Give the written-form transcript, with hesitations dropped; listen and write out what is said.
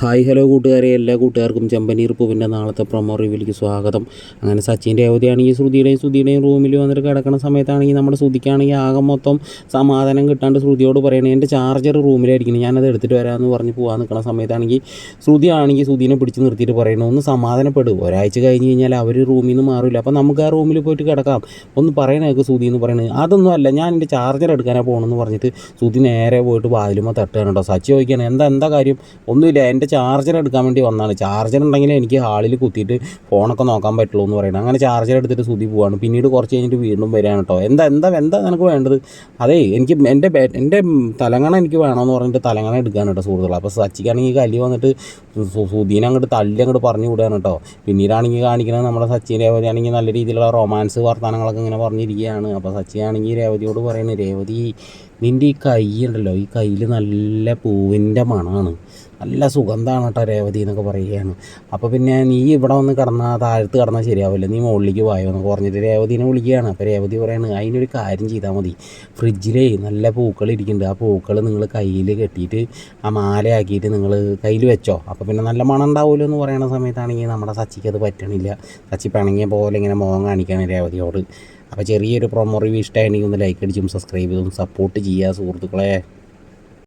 Hi hello കൂട്ടുകാരെ, എല്ലാ കൂട്ടുകാർക്കും ചെമ്പനീർ പൂവിൻ്റെ നാളത്തെ പ്രൊമോ റിവ്യൂവിലേക്ക് സ്വാഗതം. അങ്ങനെ സച്ചിൻ്റെ അവധിയാണെങ്കിൽ ശ്രുതിയുടെയും റൂമിൽ വന്നിട്ട് കിടക്കുന്ന സമയത്താണെങ്കിൽ നമ്മുടെ ശ്രുതിക്കാണെങ്കിൽ ആകെ മൊത്തം സമാധാനം കിട്ടാണ്ട് ശ്രുതിയോട് പറയണേ എൻ്റെ ചാർജർ റൂമിലായിരിക്കണം, ഞാനത് എടുത്തിട്ട് വരാമെന്ന് പറഞ്ഞ് പോകാൻ നിൽക്കുന്ന സമയത്താണെങ്കിൽ ശ്രുതിനെ പിടിച്ച് നിർത്തിയിട്ട് പറയണു ഒന്ന് സമാധാനപ്പെടും, ഒരാഴ്ച കഴിഞ്ഞ് കഴിഞ്ഞാൽ അവർ റൂമിൽ നിന്ന് മാറില്ല, അപ്പോൾ നമുക്ക് ആ റൂമിൽ പോയിട്ട് കിടക്കാം, ഒന്ന് പറയണേക്ക് ശ്രുതി എന്ന് പറയണത്. അതൊന്നും അല്ല, ഞാൻ എൻ്റെ ചാർജർ എടുക്കാനാണ് പോകണമെന്ന് പറഞ്ഞിട്ട് ശ്രുതി നേരെ പോയിട്ട് വാതിലുമ്പോൾ തട്ടുകയാണ് കേട്ടോ. സച്ചി ചോദിക്കുകയാണ് എന്താ കാര്യം? ഒന്നുമില്ല, എൻ്റെ ചാർജർ എടുക്കാൻ വേണ്ടി വന്നതാണ്, ചാർജർ ഉണ്ടെങ്കിൽ എനിക്ക് ഹാളിൽ കുത്തിയിട്ട് ഫോണൊക്കെ നോക്കാൻ പറ്റുള്ളൂ എന്ന് പറയുന്നത്. അങ്ങനെ ചാർജർ എടുത്തിട്ട് ശ്രുതി പോവാണ്. പിന്നീട് കുറച്ച് കഴിഞ്ഞിട്ട് വീണ്ടും വരികയാണ് കേട്ടോ. എന്താ നിനക്ക് വേണ്ടത്? അതേ എനിക്ക് എൻ്റെ തലങ്ങണ എനിക്ക് വേണമെന്ന് പറഞ്ഞിട്ട് തലങ്ങണ എടുക്കാൻ കേട്ടോ സുഹൃത്തുക്കൾ. അപ്പോൾ സച്ചിക്കാണെങ്കിൽ കല്ലി വന്നിട്ട് ശ്രുതിനെ അങ്ങോട്ട് പറഞ്ഞു വിടുകയാണ് കേട്ടോ. പിന്നീടാണെങ്കിൽ കാണിക്കുന്നത് നമ്മുടെ സച്ചിൻ്റെ രേവതിയാണെങ്കിൽ നല്ല രീതിയിലുള്ള റൊമാൻസ് വർത്തമാനങ്ങളൊക്കെ ഇങ്ങനെ പറഞ്ഞിരിക്കുകയാണ്. അപ്പോൾ സച്ചിയാണെങ്കിൽ രേവതിയോട് പറയുന്നത്, രേവതി നിൻ്റെ ഈ കൈ ഉണ്ടല്ലോ, ഈ കയ്യിൽ നല്ല പൂവിൻ്റെ മണമാണ്, നല്ല സുഗന്ധമാണ് കേട്ടോ രേവതി എന്നൊക്കെ പറയുകയാണ്. അപ്പോൾ പിന്നെ നീ ഇവിടെ വന്ന് താഴത്ത് കിടന്നാൽ ശരിയാവില്ല, നീ മുകളിലേക്ക് പോയോ എന്നൊക്കെ പറഞ്ഞിട്ട് രേവതിനെ വിളിക്കുകയാണ്. അപ്പോൾ രേവതി പറയുന്നത് അതിനൊരു കാര്യം ചെയ്താൽ മതി, ഫ്രിഡ്ജിലേ നല്ല പൂക്കൾ ഇരിക്കുന്നുണ്ട്, ആ പൂക്കൾ നിങ്ങൾ കയ്യിൽ കെട്ടിയിട്ട് ആ മാലയാക്കിയിട്ട് നിങ്ങൾ കയ്യിൽ വെച്ചോ, അപ്പോൾ പിന്നെ നല്ല മണം ഉണ്ടാവുമല്ലോ എന്ന് പറയുന്ന സമയത്താണെങ്കിൽ നമ്മുടെ സച്ചിക്ക് അത് പറ്റണില്ല. സച്ചി പിണങ്ങിയ പോലെ ഇങ്ങനെ മുഖം കാണിക്കുകയാണ് രേവതിയോട്. അപ്പോൾ ചെറിയൊരു പ്രൊമോ റിവ്യൂ ഇഷ്ടമായിരുന്നെങ്കിൽ ഒന്ന് ലൈക്ക് അടിച്ചും സബ്സ്ക്രൈബ് ചെയ്തും സപ്പോർട്ട് ചെയ്യുക സുഹൃത്തുക്കളെ.